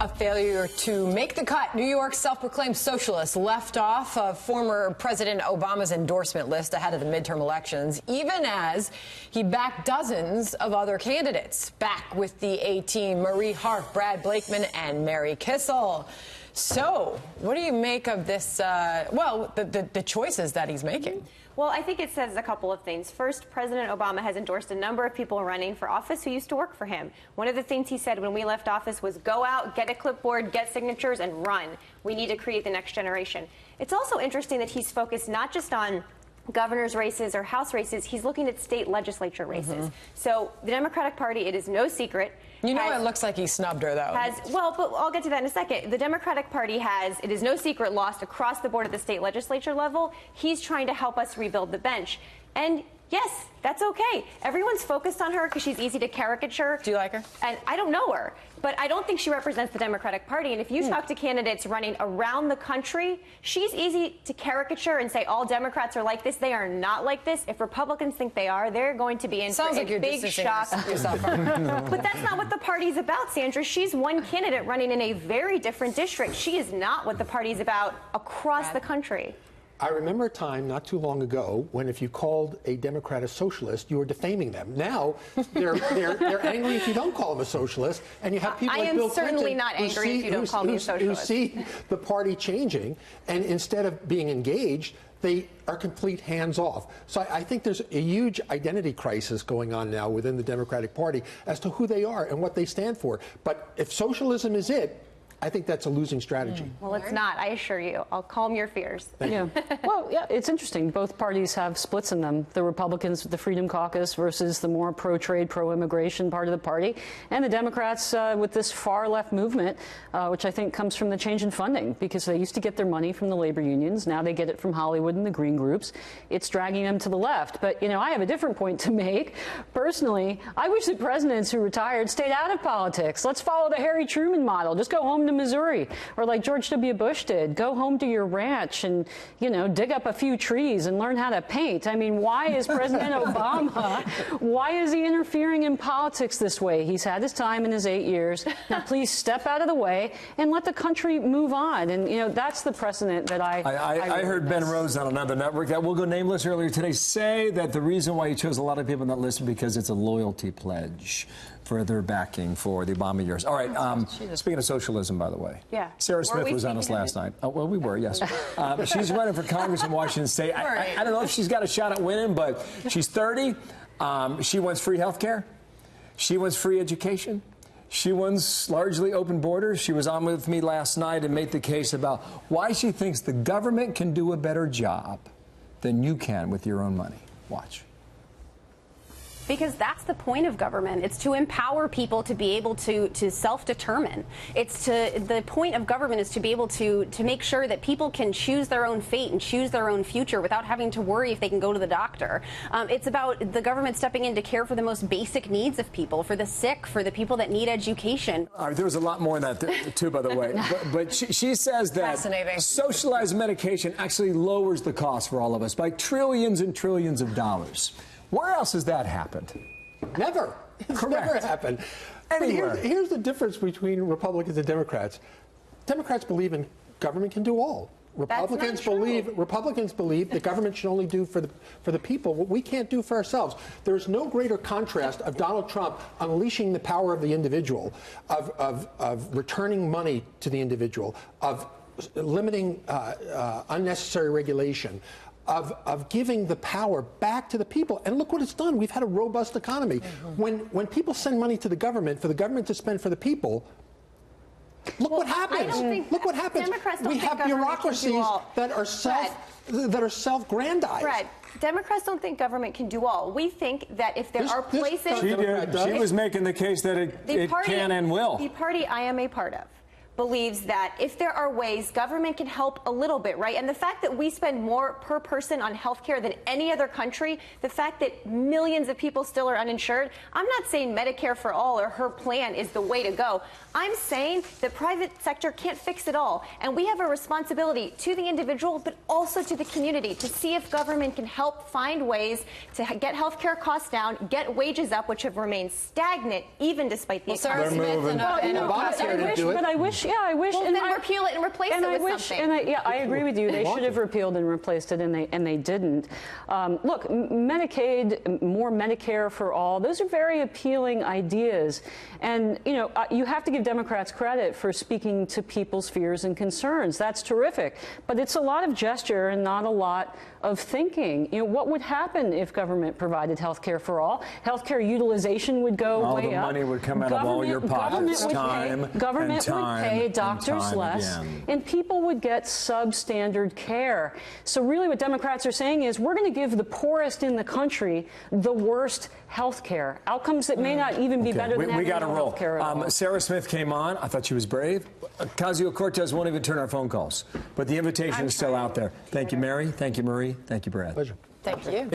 A failure to make the cut. New York's self-proclaimed socialist left off of former President Obama's endorsement list ahead of the midterm elections, even as he backed dozens of other candidates. Back with the A-team, Marie Harf, Brad Blakeman, and Mary Kissel. So, what do you make of this, the choices that he's making? Well, I think it says a couple of things. First, President Obama has endorsed a number of people running for office who used to work for him. One of the things he said when we left office was go out, get a clipboard, get signatures, and run. We need to create the next generation. It's also interesting that he's focused not just on governor's races or House races, he's looking at state legislature races. So the Democratic Party, it is no secret. You know, it looks like he snubbed her, though. But I'll get to that in a second. The Democratic Party has, it is no secret, lost across the board at the state legislature level. He's trying to help us rebuild the bench. And yes, that's okay. Everyone's focused on her because she's easy to caricature. Do you like her? And I don't know her, but I don't think she represents the Democratic Party. And if you talk to candidates running around the country, she's easy to caricature and say all Democrats are like this. They are not like this. If Republicans think they are, they're going to be in for a big shock. But that's not what the party's about, Sandra. She's one candidate running in a very different district. She is not what the party's about across the country. I remember a time not too long ago when if you called a Democrat a socialist, you were defaming them. Now they're angry if you don't call them a socialist, and you have people like Bill Clinton. I am certainly not angry if you don't call me a socialist. Who see the party changing, and instead of being engaged, they are complete hands-off. So I think there's a huge identity crisis going on now within the Democratic Party as to who they are and what they stand for. But if socialism is it, I think that's a losing strategy. Well, it's not, I assure you. I'll calm your fears. Yeah. Well, yeah, it's interesting. Both parties have splits in them. The Republicans with the Freedom Caucus versus the more pro-trade, pro-immigration part of the party, and the Democrats with this far-left movement, which I think comes from the change in funding, because they used to get their money from the labor unions. Now they get it from Hollywood and the green groups. It's dragging them to the left. But, you know, I have a different point to make. Personally, I wish the presidents who retired stayed out of politics. Let's follow the Harry Truman model. Just go home to Missouri, or like George W. Bush did, go home to your ranch and, you know, dig up a few trees and learn how to paint. I mean, why is President Obama, why is he interfering in politics this way? He's had his time in his 8 years. Now, please step out of the way and let the country move on. And, you know, that's the precedent that I heard Ben Rose on another network that will go nameless earlier today say that the reason why he chose a lot of people on that list is because it's a loyalty pledge for their backing for the Obama years. All right, speaking of socialism, by the way. Yeah. Sarah Smith was on us last night. Oh, well, we were, yes. She's running for Congress in Washington State. I don't know if she's got a shot at winning, but she's 30. She wants free health care. She wants free education. She wants largely open borders. She was on with me last night and made the case about why she thinks the government can do a better job than you can with your own money. Watch. Because that's the point of government. It's to empower people to be able to self-determine. The point of government is to be able to make sure that people can choose their own fate and choose their own future without having to worry if they can go to the doctor. It's about the government stepping in to care for the most basic needs of people, for the sick, for the people that need education. All right, there was a lot more in that too, by the way. But she says that socialized medication actually lowers the cost for all of us by trillions and trillions of dollars. Where else has that happened? Never. It's Correct. never happened. Anywhere. But here's the difference between Republicans and Democrats. Democrats believe in government can do all. Republicans believe that government should only do for the people what we can't do for ourselves. There's no greater contrast of Donald Trump unleashing the power of the individual, of returning money to the individual, of limiting unnecessary regulation, of giving the power back to the people. And look what it's done. We've had a robust economy. When people send money to the government for the government to spend for the people, look what happens. Look what happens. We have bureaucracies that are self-grandized. Brett, Democrats don't think government can do all. We think that if there are places... She was making the case that it can and will. The party I am a part of believes that if there are ways government can help a little bit, right? And the fact that we spend more per person on healthcare than any other country, the fact that millions of people still are uninsured, I'm not saying Medicare for all or her plan is the way to go. I'm saying the private sector can't fix it all. And we have a responsibility to the individual, but also to the community to see if government can help find ways to get healthcare costs down, get wages up, which have remained stagnant even despite the economy. But I wish. Yeah, I wish. Well, and then repeal it and replace it with something. I agree with you. They should have repealed and replaced it, and they didn't. Look, Medicaid, more Medicare for all. Those are very appealing ideas, and you have to give Democrats credit for speaking to people's fears and concerns. That's terrific. But it's a lot of gesture and not a lot of thinking. What would happen if government provided health care for all? Healthcare utilization would go way up. All the money would come out of all your pockets. Government would pay doctors less, and people would get substandard care. So really what Democrats are saying is we're going to give the poorest in the country the worst health care. Outcomes that may not even be better than having no health care at all. Sarah Smith came on. I thought she was brave. Ocasio-Cortez won't even turn our phone calls. But the invitation is still out there. Thank you, Mary. Thank you, Marie. Thank you, Brad. Pleasure. Thank you.